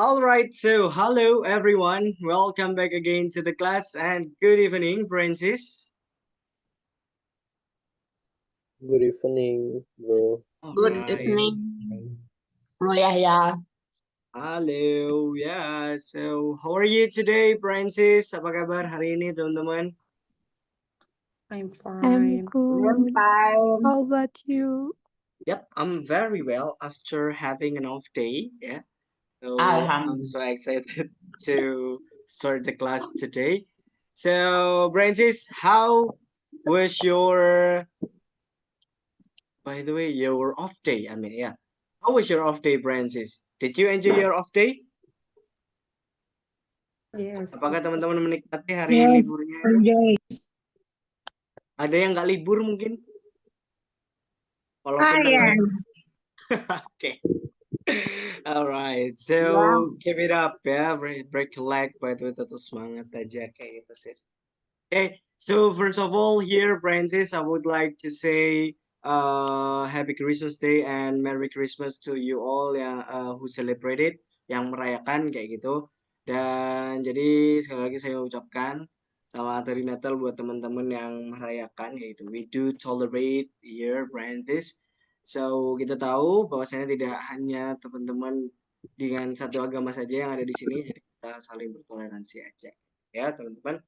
All right, so hello everyone. Welcome back again to the class and good evening, Francis. Good evening, bro. All Good right. evening, Bro Yahya. Halo, ya. So, how are you today, Francis? Apa kabar hari ini, teman-teman? I'm I'm fine. I'm good. fine. How about you? Yep, I'm very well after having an off day. Yeah. So, I'm so Alhamdulillah. excited to start the class today. So, Francis, how was your, by the way, your off day? I mean, yeah. How was your off day, Francis? Did you enjoy your off day? Yes. Apakah teman-teman menikmati hari Yes, liburnya itu? enjoy. Ada yang nggak libur mungkin? Walaupun Ah, tanggal. yeah. Oke. Alright, so Yeah. keep it up ya, break a leg, by the way, tetap semangat aja kayak gitu sis. Okay, so first of all here, Francis, I would like to say Happy Christmas Day and Merry Christmas to you all yang who celebrated, yang merayakan kayak gitu. Dan jadi sekali lagi saya ucapkan selamat hari Natal buat teman-teman yang merayakan yaitu we do tolerate here, Francis. So kita tahu bahwasanya tidak hanya teman-teman dengan satu agama saja yang ada di sini, jadi kita saling bertoleransi aja ya teman-teman.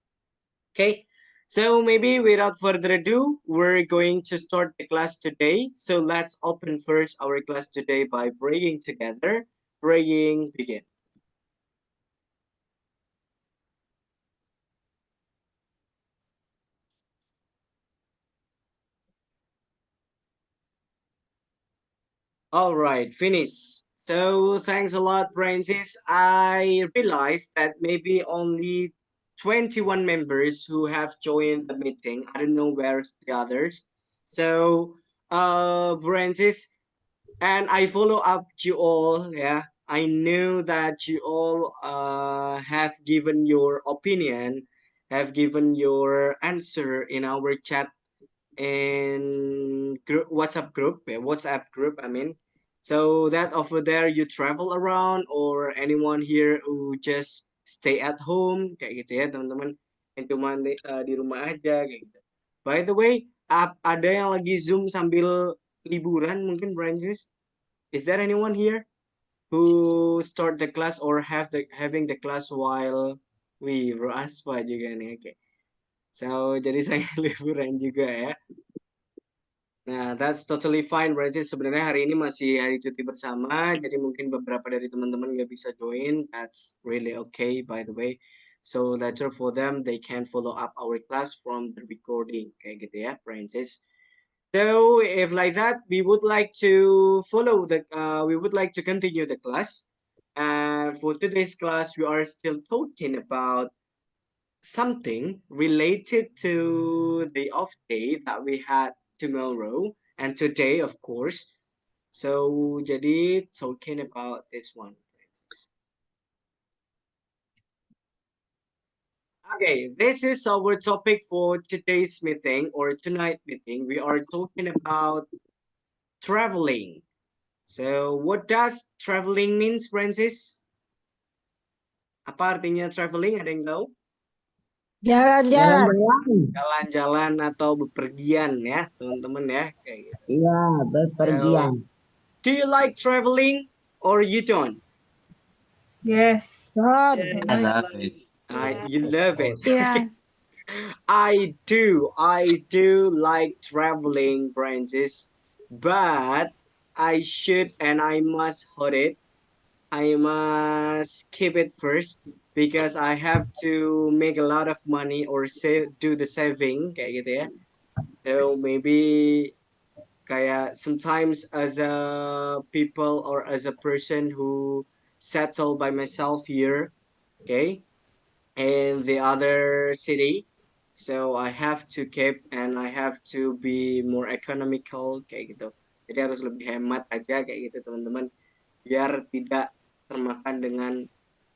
Okay, so maybe without further ado, we're going to start the class today. So let's open first our class today by praying together. Praying, begin. All right, finish. So thanks a lot, Francis. I realized that maybe only 21 members who have joined the meeting. I don't know where's the others. So, Francis, and I follow up you all. Yeah, I knew that you all have given your opinion, have given your answer in our chat in group WhatsApp group, yeah, WhatsApp group. I mean, so that over there you travel around or anyone here who just stay at home kayak gitu ya teman-teman yang cuma di rumah aja kayak gitu. By the way, ada yang lagi zoom sambil liburan mungkin Francis? Is there anyone here who start the class or having the class while we Aspa juga nih, oke. So jadi saya liburan juga ya. Nah, that's totally fine. Berarti sebenarnya hari ini masih hari cuti bersama, jadi mungkin beberapa dari teman-teman nggak bisa join. That's really okay, by the way. So later for them, they can follow up our class from the recording, kayak gitu ya, Francis. So if like that, we would like to we would like to continue the class. And for today's class, we are still talking about something related to the off day that we had tomorrow and today, of course. So jadi talking about this one. Okay, this is our topic for today's meeting or tonight meeting. We are talking about traveling. So what does traveling means, Francis? Apa artinya traveling? Ada yang tahu? Jalan-jalan. Jalan-jalan atau bepergian ya, teman-teman ya. Kayak gitu. Iya, bepergian. So, do you like traveling or you don't? Yes. God. I love it. You love it. Yes. I do like traveling, Francis, but I should and I must hold it. I must keep it first because I have to make a lot of money or do the saving kayak gitu ya. So maybe kayak sometimes as a people or as a person who settle by myself here, okay, in the other city. So I have to keep and I have to be more economical kayak gitu. Jadi harus lebih hemat aja kayak gitu teman-teman biar tidak termakan dengan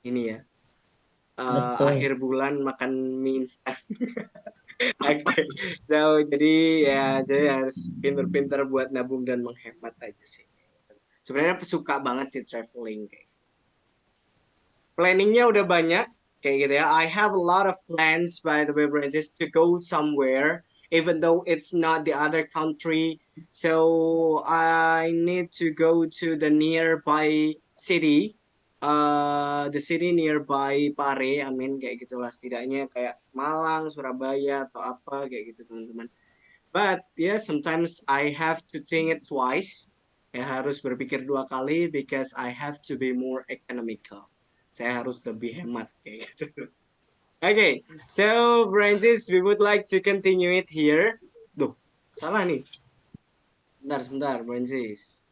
ini ya. Akhir bulan makan mie instan. Oke, so jadi ya saya harus pinter-pinter buat nabung dan menghemat aja sih. Sebenarnya suka banget sih traveling kayak. Planningnya udah banyak kayak gitu ya. I have a lot of plans by the way, Francis, to go somewhere, even though it's not the other country. So I need to go to the nearby city, the city nearby Pare. I mean kayak gitulah, setidaknya kayak Malang, Surabaya atau apa kayak gitu teman-teman. But yeah, sometimes I have to think it twice. Ya harus berpikir dua kali because I have to be more economical. Saya harus lebih hemat kayak gitu. Okay, so Francis, we would like to continue it here. Duh, salah nih. Sebentar, Francis.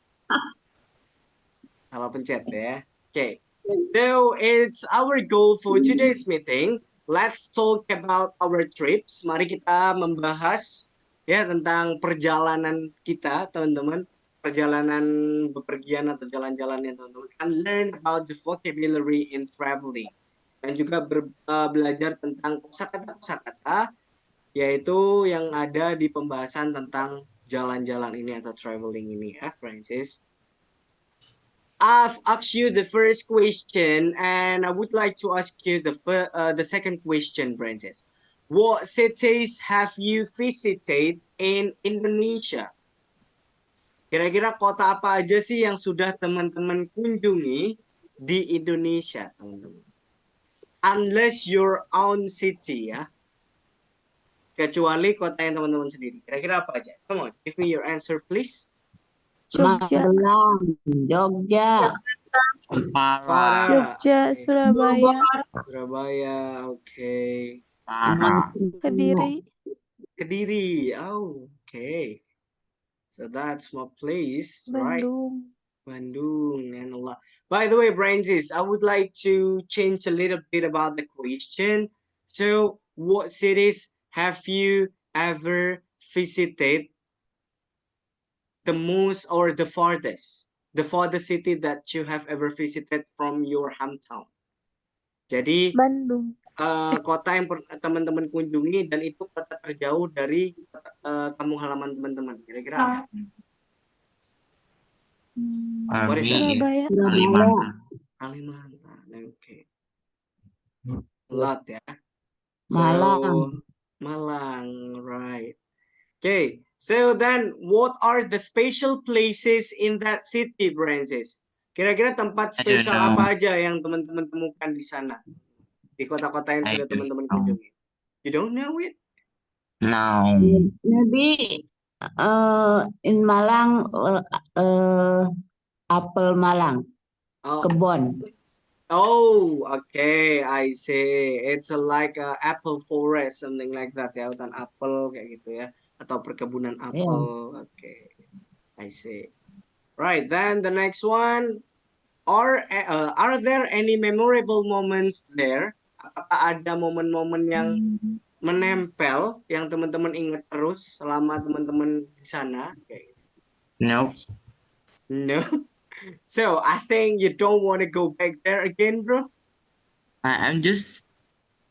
Salah pencet ya. Okay, so it's our goal for today's meeting. Let's talk about our trips. Mari kita membahas ya tentang perjalanan kita, teman-teman. Perjalanan bepergian atau jalan-jalannya, teman-teman. And learn about the vocabulary in traveling. Dan juga belajar tentang kosakata-kosakata, yaitu yang ada di pembahasan tentang jalan-jalan ini atau traveling ini ya, Francis. I've asked you the first question, and I would like to ask you the second question, Francis. What cities have you visited in Indonesia? Kira-kira kota apa aja sih yang sudah teman-teman kunjungi di Indonesia, teman-teman? Unless your own city ya. Kecuali kota yang teman-teman sendiri. Kira-kira apa aja? Come on, give me your answer please. Jogja, Magelang, Jogja, Farah. Jogja, Okay. Surabaya, Surabaya, okay. Kediri, Kediri, oh, okay. So that's my place, right? Bandung. Bandung and a lot. By the way, Francis, I would like to change a little bit about the question. So, what cities have you ever visited the most or the farthest? The farthest city that you have ever visited from your hometown. Jadi, Bandung. kota yang teman-teman kunjungi dan itu kota terjauh dari kampung halaman teman-teman. Kira-kira apa? What is that? Surabaya. Kalimantan. Okay. A lot ya. Malang. Malang, right. Okay. So then, what are the special places in that city, Francis? Kira-kira tempat spesial apa aja yang teman-teman temukan di sana? Di kota-kota yang sudah teman-teman kunjungi. You don't know it? No. Maybe in Malang, apel Malang, Oh, kebon. oh, okay, I see. It's like a apple forest, something like that ya, hutan apel kayak gitu ya, atau perkebunan apel. Okay, I see. Right, then the next one, are there any memorable moments there? Apakah ada momen-momen yang menempel yang teman-teman ingat terus selama teman-teman di sana? Okay. No. No. So I think you don't want to go back there again, bro. I'm just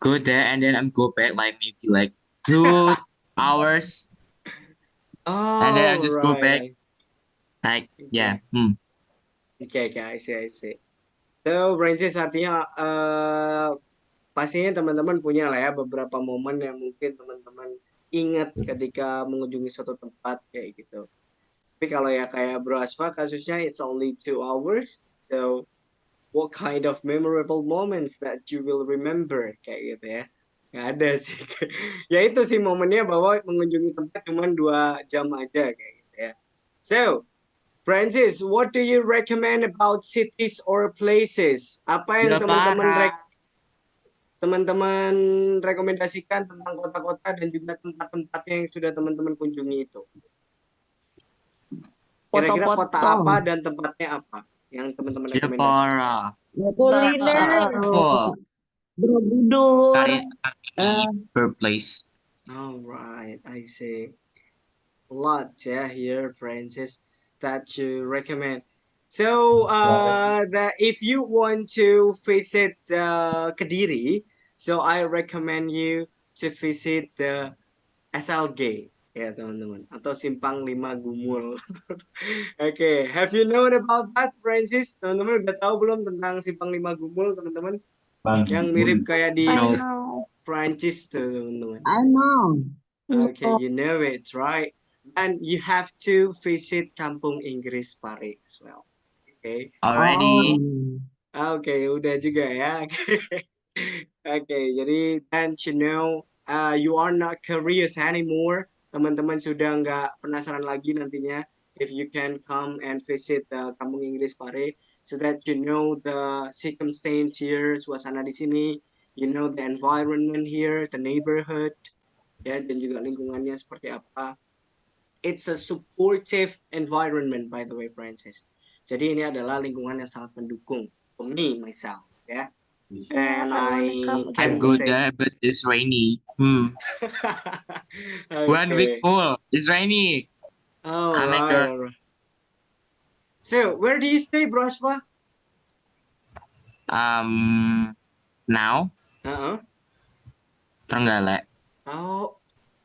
go there and then I'm go back like maybe like 2 hours Oh, and then I just go right. back. Like yeah. Okay, I see. So, Francis, artinya pastinya teman-teman punya lah ya beberapa momen yang mungkin teman-teman ingat ketika mengunjungi suatu tempat kayak gitu. Tapi kalau ya kayak Bro Asfa kasusnya it's only 2 hours. So, what kind of memorable moments that you will remember kayak gitu ya? Nggak ada sih. Ya itu sih momennya bahwa mengunjungi tempat cuma 2 jam aja kayak gitu ya. So, Francis, what do you recommend about cities or places? Apa yang teman-teman rekomendasikan tentang kota-kota dan juga tempat-tempatnya yang sudah teman-teman kunjungi itu? Kira-kira kota apa dan tempatnya apa yang teman-teman rekomendasikan? Kuliner, Borobudur. Birthplace. All right, I see. A lot here, Francis, that you recommend. So, if you want to visit Kediri, so I recommend you to visit the SLG. ya teman-teman, atau simpang 5 Gumul. Oke, have you known about that, Francis? Teman-teman udah tahu belum tentang simpang 5 Gumul, teman-teman? Yang mirip kayak di I No. know. Prancis tuh, teman-teman. I know. Okay, you know it, right? And you have to visit Kampung Inggris Pare as well. Okay. Already. Oke, udah juga ya. Oke, jadi and you know, you are not curious anymore. Teman-teman sudah nggak penasaran lagi nantinya if you can come and visit Kampung Inggris Pare, so that you know the circumstance here, suasana di sini, you know the environment here, the neighborhood, ya, dan juga lingkungannya seperti apa. It's a supportive environment, by the way, Francis. Jadi ini adalah lingkungan yang sangat mendukung for me myself, ya. And I can I'm good say, there, but it's rainy. 1 week okay. full. It's rainy. All I'm at right, the- all right. So, where do you stay, Bro Asfa? Now Trenggalek. Oh,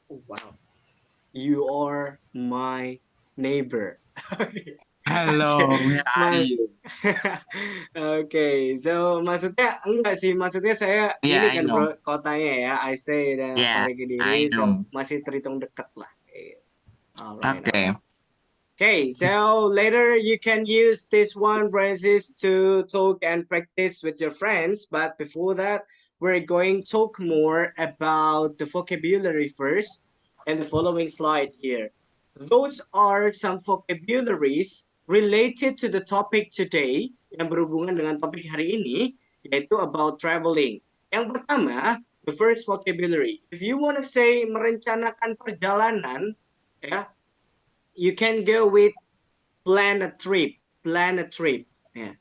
wow. You are my neighbor. Hello, where are My- you? Oke, so maksudnya enggak sih, maksudnya saya Yeah, ini I kan know. bro kotanya ya, I stay di Yeah, Pare Kediri, I so know. masih terhitung dekat lah. Alright. Okay. Okay, so later you can use this one, Francis, to talk and practice with your friends. But before that, we're going to talk more about the vocabulary first and the following slide here. Those are some vocabularies related to the topic today yang berhubungan dengan topik hari ini, yaitu about traveling. Yang pertama, the first vocabulary. If you want to say merencanakan perjalanan, ya, you can go with plan a trip, ya.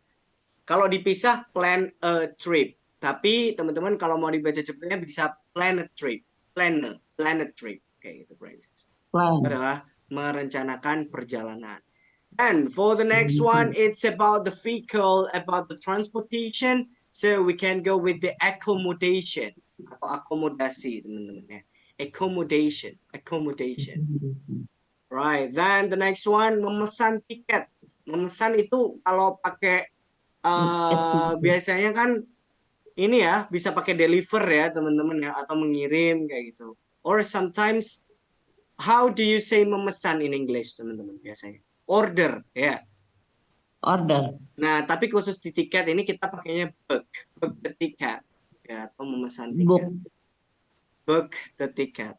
Kalau dipisah plan a trip. Tapi teman-teman kalau mau dibaca cepatnya bisa plan a trip, plan a trip. Kayak gitu, Francis. Plan. Adalah merencanakan perjalanan. And for the next one, it's about the vehicle, about the transportation. So we can go with the accommodation atau akomodasi, teman-teman ya. Accommodation. Right. Then the next one, memesan tiket. Memesan itu kalau pakai biasanya kan ini ya, bisa pakai deliver ya, teman-teman ya, atau mengirim kayak gitu. Or sometimes, how do you say memesan in English, teman-teman, biasanya? Order, ya. Order. Nah, tapi khusus di tiket ini kita pakainya book the ticket, ya, atau memesan Book. tiket. Book the ticket.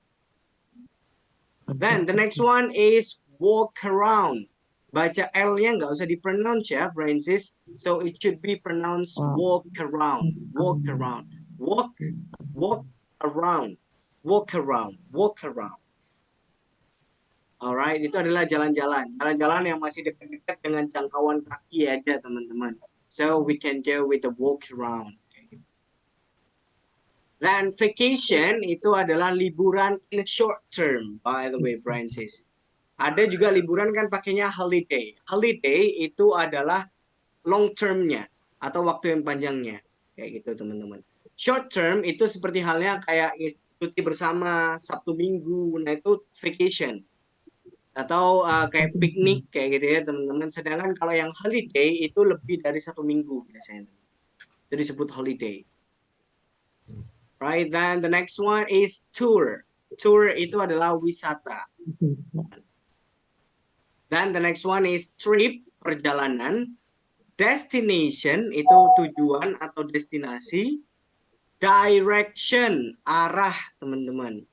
Then the next one is walk around. Baca L-nya nggak usah di-pronounce ya, Francis. So it should be pronounced walk around. Walk around. Walk around. Walk around. Walk around. Alright, itu adalah jalan-jalan. Jalan-jalan yang masih dekat-dekat dengan jangkauan kaki aja, teman-teman. So we can go with the walk around. Dan vacation itu adalah liburan in a short term, by the way, Francis. Ada juga liburan kan pakainya holiday. Holiday itu adalah long term-nya atau waktu yang panjangnya. Kayak gitu, teman-teman. Short term itu seperti halnya kayak cuti bersama, Sabtu Minggu. Nah, itu vacation. Atau kayak piknik kayak gitu ya, teman-teman. Sedangkan kalau yang holiday itu lebih dari 1 minggu biasanya. Itu disebut holiday. Right, then the next one is tour. Tour itu adalah wisata. Dan the next one is trip, perjalanan. Destination itu tujuan atau destinasi. Direction, arah, teman-teman.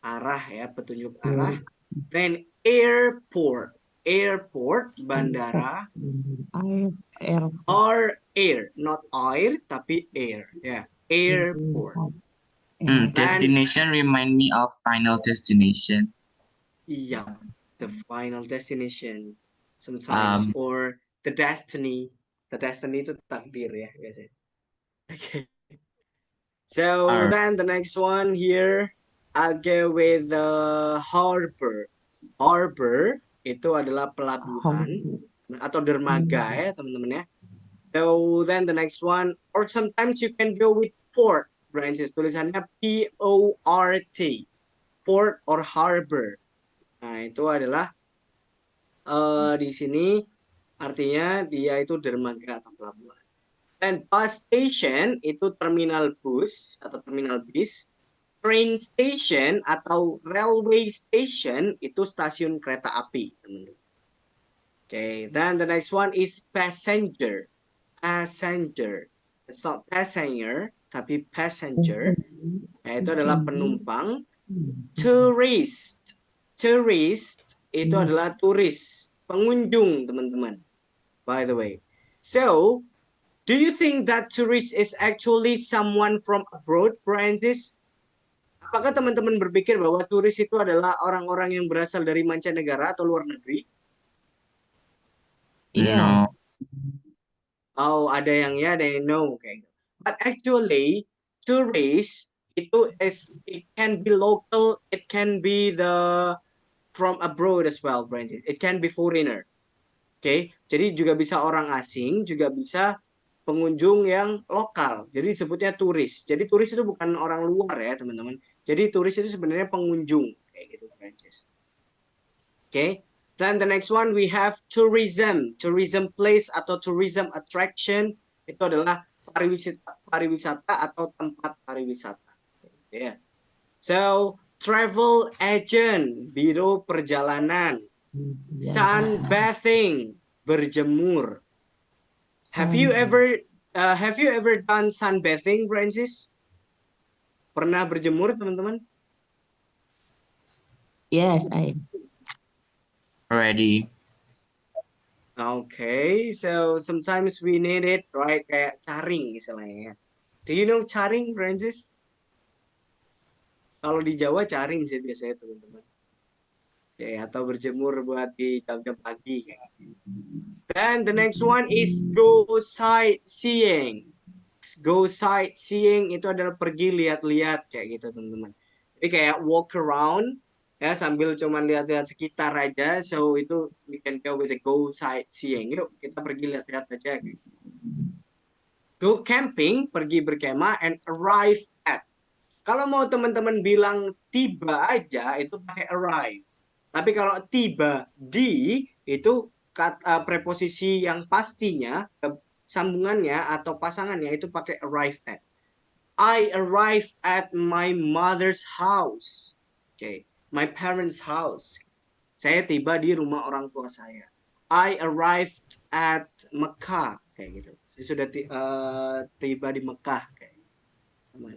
Arah ya, petunjuk arah. Then airport. Airport, bandara. Air. Or air, not air, tapi air. Ya, airport. Destination remind me of Final Destination. Iya, the final destination sometimes, or the destiny. The destiny itu takdir ya biasanya. Okay. So then the next one here, I'll go with the harbor. Harbor itu adalah pelabuhan atau dermaga ya, teman-teman ya. So then the next one, or sometimes you can go with port, branches, tulisannya P-O-R-T, port or harbor. Nah, itu adalah di sini artinya dia itu dermaga atau pelabuhan. Dan bus station itu terminal bus atau terminal bis. Train station atau railway station itu stasiun kereta api, teman-teman. Okay, then the next one is passenger. Passenger. It's not passenger, tapi passenger. Itu adalah penumpang. Tourist. Tourist itu adalah turis, pengunjung, teman-teman. By the way. So, do you think that tourist is actually someone from abroad, Francis? Apakah teman-teman berpikir bahwa turis itu adalah orang-orang yang berasal dari mancanegara atau luar negeri? Yeah. No. Oh, ada yang ya, ada yang no, kayak gitu. But actually, tourist itu it can be local, it can be from abroad as well, Francis. It can be foreigner. Oke, jadi juga bisa orang asing, juga bisa pengunjung yang lokal. Jadi disebutnya turis. Jadi turis itu bukan orang luar ya, teman-teman. Jadi turis itu sebenarnya pengunjung, kayak gitu, Francis. Oke. Then the next one we have tourism. Tourism place atau tourism attraction itu adalah pariwisata atau tempat pariwisata. Yeah. So, travel agent, biro perjalanan. Sunbathing, berjemur. Have you ever done sunbathing, Francis? Pernah berjemur, teman-teman? Yes, I. Already. Okay, so sometimes we need it, right? Kayak caring istilahnya. Do you know caring, Francis? Kalau di Jawa caring sih biasanya, teman-teman. Oke, atau berjemur buat di jam-jam pagi. Then the next one is go sightseeing. Go sightseeing itu adalah pergi lihat-lihat kayak gitu, teman-teman. Jadi kayak walk around ya sambil cuman lihat-lihat sekitar aja. So itu we can go with the go sightseeing. Yuk kita pergi lihat-lihat aja. Go camping, pergi berkemah, and arrive at. Kalau mau teman-teman bilang tiba aja itu pakai arrive. Tapi kalau tiba di itu preposisi yang pastinya sambungannya atau pasangannya itu pakai arrive at. I arrived at my mother's house. Okay, my parents' house. Saya tiba di rumah orang tua saya. I arrived at Mekah kayak gitu. Saya sudah tiba di Mekah kayak gitu.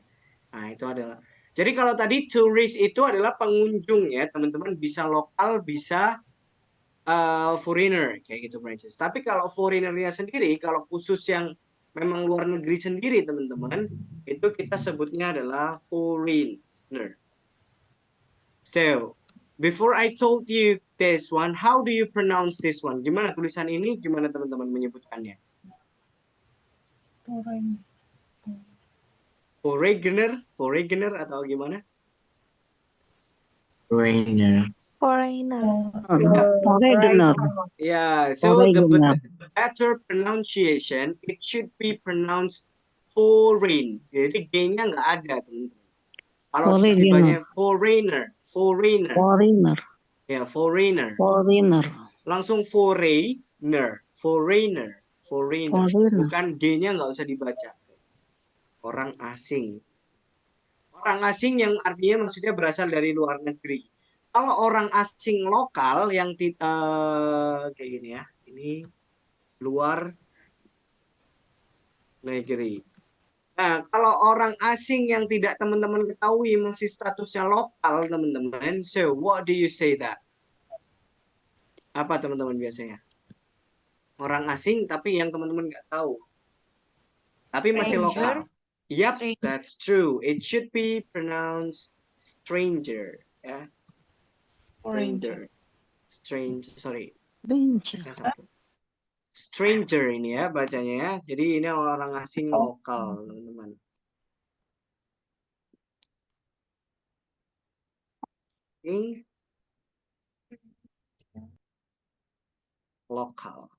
Nah, itu adalah. Jadi kalau tadi turis itu adalah pengunjung ya, teman-teman, bisa lokal, bisa foreigner kayak gitu, Francis. Tapi kalau foreignernya sendiri, kalau khusus yang memang luar negeri sendiri, teman-teman, itu kita sebutnya adalah foreigner. So, before I told you this one, how do you pronounce this one? Gimana tulisan ini? Gimana teman-teman menyebutkannya? Foreigner atau gimana? Foreigner. Foreigner. Foreigner. Yeah, so the Foreigner. better pronunciation, it should be pronounced foreign. Jadi G-nya nggak ada, teman-teman. Kalau sibanya foreigner. Foreigner. Ya, foreigner. Foreigner. Langsung foreigner. Bukan G-nya nggak usah dibaca. Orang asing. Orang asing yang artinya maksudnya berasal dari luar negeri. Kalau orang asing lokal yang kayak gini ya, ini luar negeri. Nah, kalau orang asing yang tidak teman-teman ketahui masih statusnya lokal, teman-teman, so what do you say that? Apa teman-teman biasanya? Orang asing tapi yang teman-teman nggak tahu. Tapi masih lokal. Yep, that's true. It should be pronounced stranger, ya. Stranger ini ya bacanya ya. Jadi ini orang asing lokal, teman-teman. Local.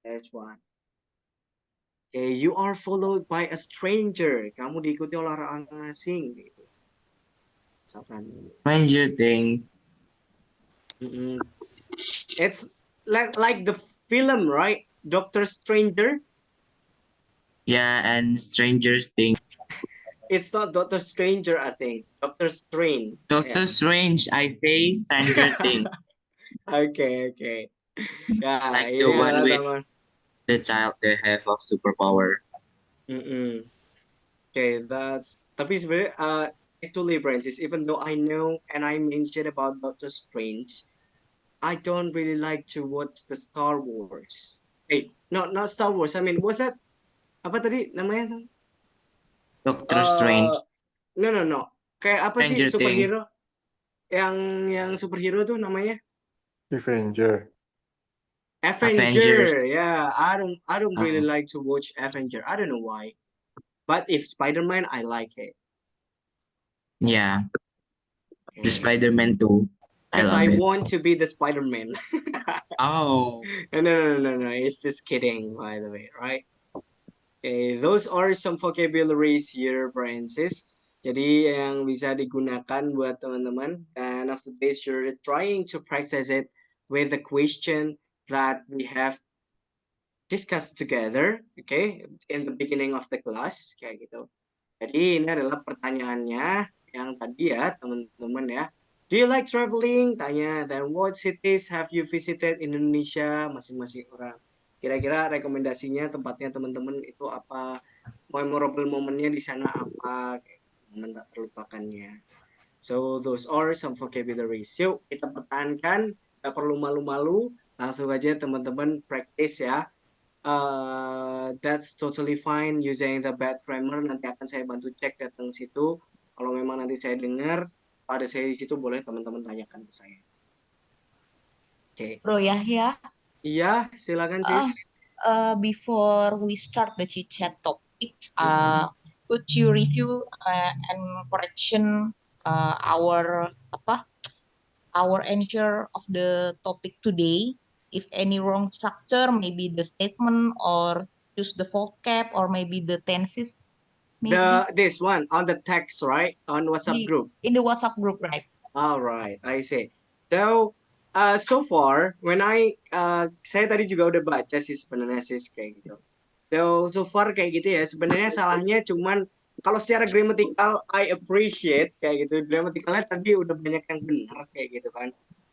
That's one. Okay, you are followed by a stranger. Kamu diikuti oleh orang asing. Gitu. Stranger Things. Mm-mm. It's like the film, right? Doctor Stranger. Yeah, and Stranger Things. It's not Doctor Stranger, I think. Doctor Strange. Yeah. Doctor Strange, I say Stranger Things. Okay. Ya, Like the ini one adalah with teman. the child they have of superpower. Mm-mm. Okay, that's. Tapi sebenarnya, actually, Francis, even though I know and I mentioned about Doctor Strange, I don't really like to watch the Star Wars. Hey, not Star Wars. I mean, what's that? Apa tadi namanya? Doctor Uh, Strange, no. Kayak apa sih Stranger Things. superhero? Yang superhero tuh namanya? Avenger. Avengers. Avenger. Yeah, I don't really Uh, like to watch Avenger. I don't know why. But if Spider-Man, I like it. yeah, the Okay. Spider-Man 2. I Because love I it. want to be the Spider-Man. Oh, No. It's just kidding, by the way, right? Okay, those are some vocabularies here, Francis. Jadi yang bisa digunakan buat teman-teman. And after this, you're trying to practice it with the question that we have discussed together, okay, in the beginning of the class, kayak gitu. Jadi ini adalah pertanyaannya yang tadi ya, teman-teman ya. Do you like traveling? Tanya. Then what cities have you visited in Indonesia? Masing-masing orang. Kira-kira rekomendasinya tempatnya teman-teman itu apa? Memorable momennya di sana apa? Kayak momen tak terlupakannya. So those are some vocabularies. Yuk kita pertahankan. Gak perlu malu-malu. Langsung aja teman-teman practice ya. That's totally fine using the bad grammar. Nanti akan saya bantu cek datang situ. Kalau memang nanti saya dengar ada saya di situ, boleh teman-teman tanyakan ke saya. Oke. Bro Yahya, Iya, silakan sis. before we start the chit chat topics, could you review and correction our answer of the topic today? If any wrong structure, maybe the statement or choose the vocab or maybe the tenses, maybe This one on the text, right? On WhatsApp group. in the WhatsApp group, right? All right, I see. So, so far when saya tadi juga udah baca sih sebenarnya sis kayak gitu. So far kayak gitu ya. Sebenarnya salahnya cuman kalau secara gramatikal I appreciate kayak gitu. Gramaticalnya tadi udah banyak yang benar kayak gitu kan.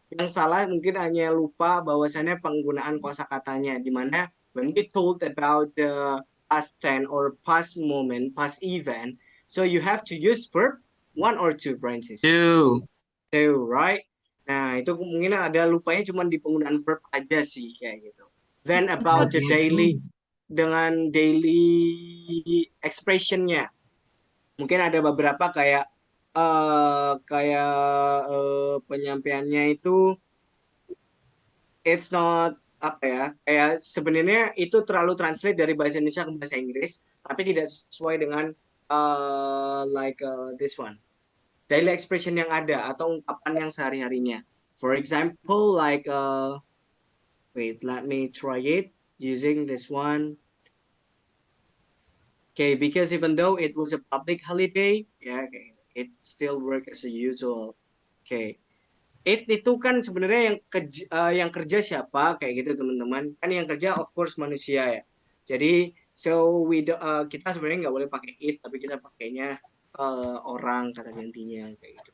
Yang salah mungkin hanya lupa bahwasannya penggunaan kosakatanya di mana when we told about the past tense or past moment, past event, so you have to use verb one or two branches. two. Two, right? Nah, itu mungkin ada lupanya cuma di penggunaan verb aja sih kayak gitu. Then about the daily dengan daily expressionnya, mungkin ada beberapa kayak penyampaiannya itu it's not apa ya, kayak sebenarnya itu terlalu translate dari bahasa Indonesia ke bahasa Inggris, tapi tidak sesuai dengan this one daily expression yang ada atau ungkapan yang sehari-harinya. For example, like wait, let me try it using this one. Okay, because even though it was a public holiday, yeah, okay, it still work as usual. Okay. Itu kan sebenarnya yang kerja siapa kayak gitu teman-teman. Kan yang kerja of course manusia ya. Jadi kita sebenarnya nggak boleh pakai it, tapi kita pakainya orang kata gantinya kayak gitu.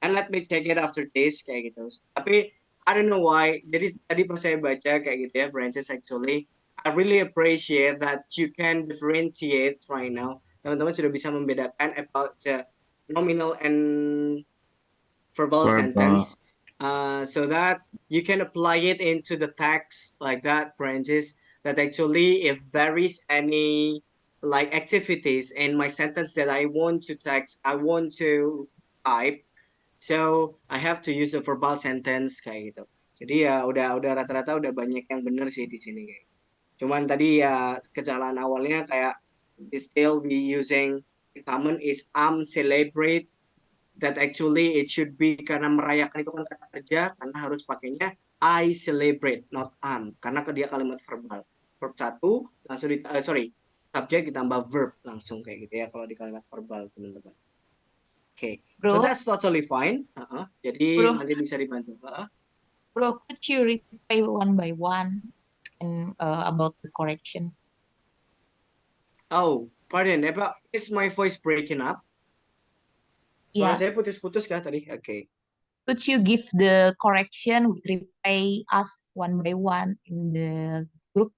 And let me check it after this kayak gitu. Tapi I don't know why. Jadi tadi pas saya baca kayak gitu ya, branches actually, I really appreciate that you can differentiate right now. Teman-teman sudah bisa membedakan about the nominal and verbal sentence, so that you can apply it into the text like that, branches. That actually, if there is any like activities in my sentence that I want to type, so I have to use a verbal sentence kayak gitu. Jadi ya udah rata-rata udah banyak yang bener sih di sini kayak. Cuman tadi ya kesalahan awalnya kayak still be using the common is celebrate, that actually it should be karena merayakan itu kan kata kerja, karena harus pakainya I celebrate, not karena dia kalimat verbal. Verb satu langsung subjek ditambah verb langsung kayak gitu ya kalau di kalimat verbal teman-teman. Oke, so Bro, that's totally fine. Jadi Bro. nanti bisa dibantu. Bro, could you reply one by one and about the correction? Oh, pardon. Is my voice breaking up? Suara Yeah. saya putus-putus kah tadi? Oke. Could you give the correction? Reply us one by one in the group.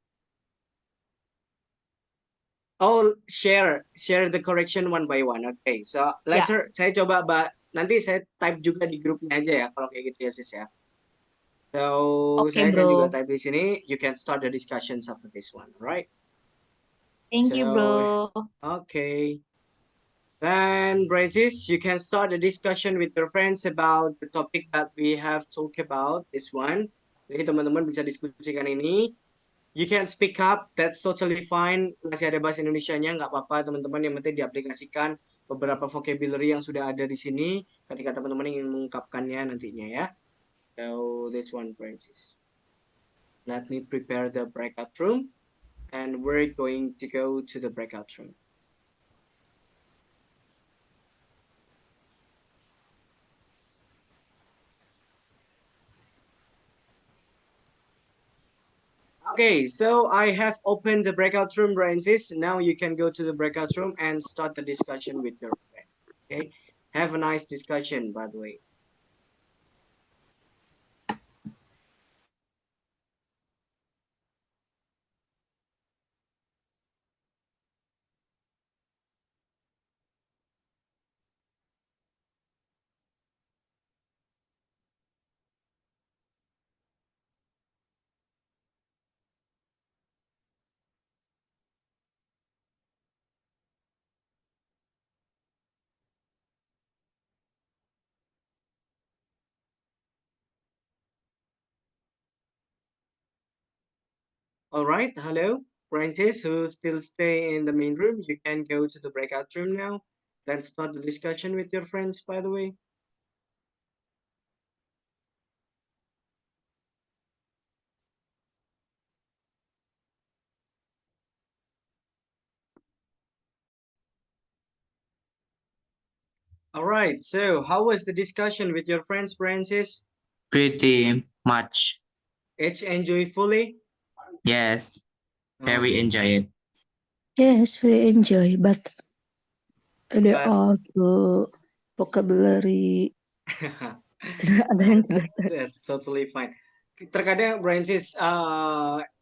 Oh, share the correction one by one. Oke. So later saya coba nanti saya type juga di grupnya aja ya kalau kayak gitu ya sis ya. So Oke, saya akan juga bro. type di sini. You can start the discussions after this one, right? Thank you, bro. Okay. Then, Branches, you can start a discussion with your friends about the topic that we have talked about, this one. Jadi teman-teman bisa diskusikan ini. You can speak up, that's totally fine. Masih ada bahasa Indonesianya, nggak apa-apa teman-teman. Yang penting diaplikasikan beberapa vocabulary yang sudah ada di sini ketika teman-teman ingin mengungkapkannya nantinya ya. So, that's one, Branches. Let me prepare the breakout room. And we're going to go to the breakout room. Okay, so I have opened the breakout room, Francis. Now you can go to the breakout room and start the discussion with your friend. Okay, have a nice discussion, by the way. All right, hello, Francis, who still stay in the main room. You can go to the breakout room now. Let's start the discussion with your friends, by the way. All right, so how was the discussion with your friends, Francis? Pretty much. It's enjoyfully? Yes. Very enjoy it. Yes, we enjoy, but there But- are the vocabulary. Ada yang That's totally fine. Terkadang Francis,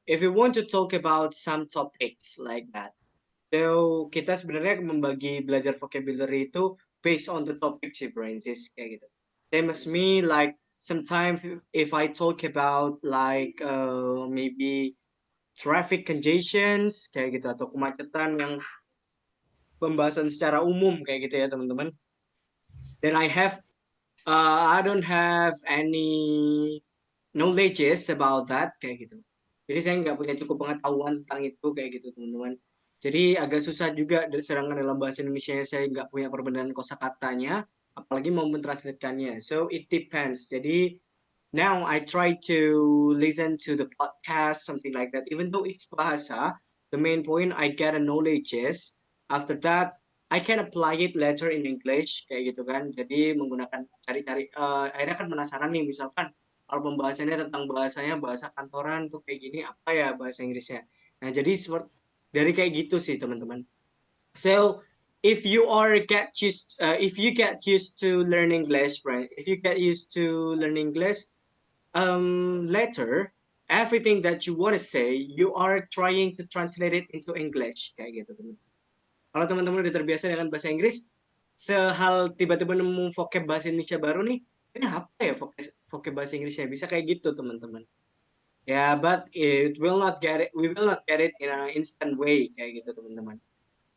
if you want to talk about some topics like that, so kita sebenarnya membagi belajar vocabulary itu based on the topic sih, Francis, kayak gitu. Same as me, like sometimes if I talk about like maybe traffic congestions kayak gitu atau kemacetan yang pembahasan secara umum kayak gitu ya teman-teman. Then I don't have any knowledges about that kayak gitu. Jadi saya nggak punya cukup pengetahuan tentang itu kayak gitu teman-teman. Jadi agak susah juga sedangkan dalam bahasa Indonesia saya nggak punya perbedaan kosakatanya, apalagi mau mentranslatekannya. So it depends. Jadi now I try to listen to the podcast, something like that. Even though it's bahasa, the main point I get a knowledges. After that, I can apply it later in English kayak gitu kan. Jadi menggunakan cari-cari. Akhirnya kan penasaran nih, misalkan kalau pembahasannya tentang bahasa kantoran tuh kayak gini, apa ya bahasa Inggrisnya. Nah jadi dari kayak gitu sih teman-teman. So if you get used to learn English, right? If you get used to learn English, later everything that you want to say, you are trying to translate it into English kayak gitu teman. Kalau teman-teman udah terbiasa dengan bahasa Inggris, sehal tiba-tiba nemu vocab bahasa Indonesia baru nih, ini apa ya vocab bahasa Inggrisnya? Bisa kayak gitu teman-teman. Ya, but we will not get it in an instant way kayak gitu teman-teman.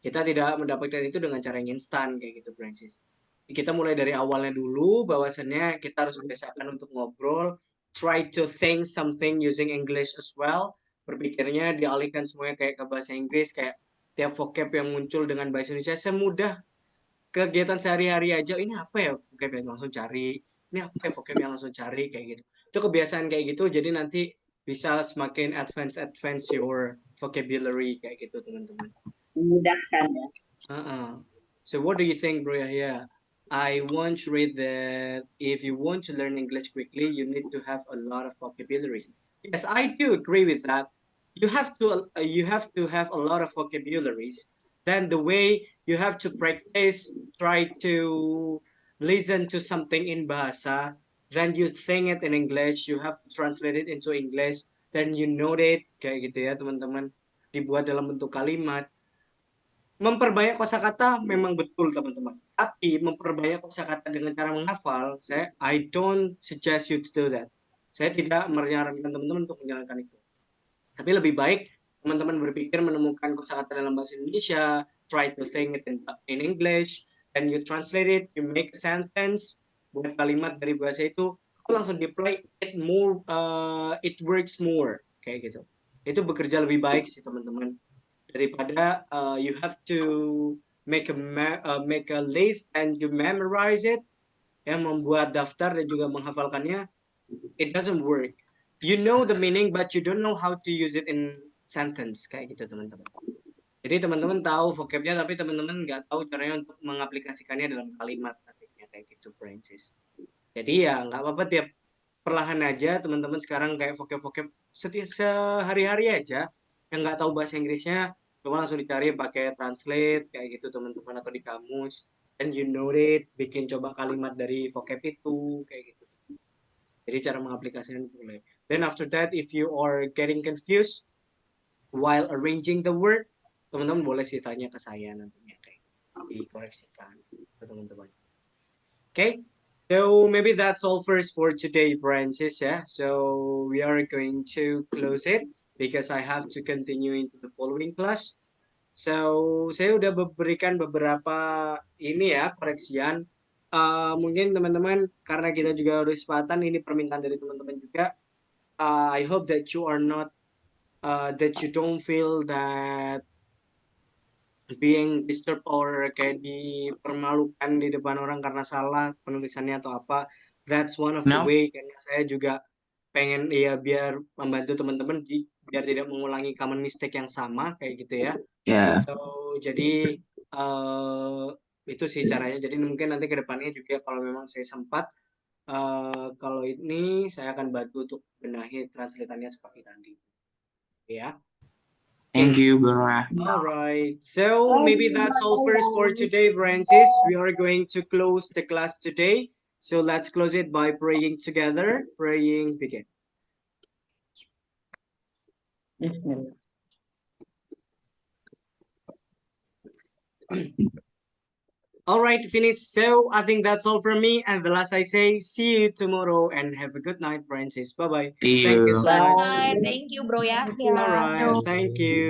Kita tidak mendapatkan itu dengan cara yang instan kayak gitu, Francis. Kita mulai dari awalnya dulu, bahwasannya kita harus biasakan untuk ngobrol, try to think something using English as well. Berpikirnya dialihkan semuanya kayak ke bahasa Inggris, kayak tiap vocab yang muncul dengan bahasa Indonesia semudah kegiatan sehari-hari aja. Ini apa ya vocab yang langsung cari? Ini apa ya vocab yang langsung cari kayak gitu. Itu kebiasaan kayak gitu, jadi nanti bisa semakin advance your vocabulary kayak gitu teman-teman. Memudahkan ya. So what do you think, bro? Yeah. I once read that if you want to learn English quickly, you need to have a lot of vocabulary. Yes, I do agree with that. You have to have a lot of vocabularies. Then the way you have to practice, try to listen to something in bahasa, then you think it in English, you have to translate it into English, then you note it kayak gitu ya teman-teman, dibuat dalam bentuk kalimat. Memperbanyak kosakata memang betul teman-teman. Tapi memperbanyak kosakata dengan cara menghafal, I don't suggest you to do that. Saya tidak menyarankan teman-teman untuk menjalankan itu. Tapi lebih baik teman-teman berpikir menemukan kosakata dalam bahasa Indonesia, try to think it in English, and you translate it, you make a sentence, buat kalimat dari bahasa itu, langsung di-apply it more, it works more, kayak gitu. Itu bekerja lebih baik sih teman-teman. Daripada you have to make a list and you memorize it, ya membuat daftar dan juga menghafalkannya, it doesn't work. You know the meaning but you don't know how to use it in sentence kayak gitu teman-teman. Jadi teman-teman tahu vocabnya tapi teman-teman nggak tahu caranya untuk mengaplikasikannya dalam kalimat nantinya kayak gitu, Francis. Jadi ya nggak apa-apa, tiap perlahan aja teman-teman sekarang kayak vocab setiap sehari-hari aja yang nggak tahu bahasa Inggrisnya cuma langsung dicari pakai translate kayak gitu teman-teman, atau di kamus, and you know it, bikin coba kalimat dari vocab itu kayak gitu. Jadi cara mengaplikasikan boleh. Then after that, if you are getting confused while arranging the word, teman-teman boleh sih tanya ke saya nantinya kayak dikoreksikan teman-teman. Okay, so maybe that's all first for today, Francis. Yeah, so we are going to close it because I have to continue into the following class. So saya udah berikan beberapa ini ya koreksian. Mungkin teman-teman karena kita juga udah kesempatan, ini permintaan dari teman-teman juga. I hope that you are not that you don't feel that being disturbed or kayak dipermalukan di depan orang karena salah penulisannya atau apa. That's one of the No. way, karena saya juga pengen ya biar membantu teman-teman biar tidak mengulangi common mistake yang sama kayak gitu ya. Yeah. So jadi itu sih caranya. Jadi mungkin nanti ke depannya juga kalau memang saya sempat, kalau ini saya akan bantu untuk benahi translatannya seperti tadi. Ya. Thank you, Bora. All right. So maybe that's all first for today, Francis. We are going to close the class today. So let's close it by praying together. Praying, begin. All right, finish. So I think that's all from me. And the last I say, see you tomorrow and have a good night, Francis. Bye-bye. See Thank you you. so much. Bye. Thank you, Bro Yahya. All right. Thank you.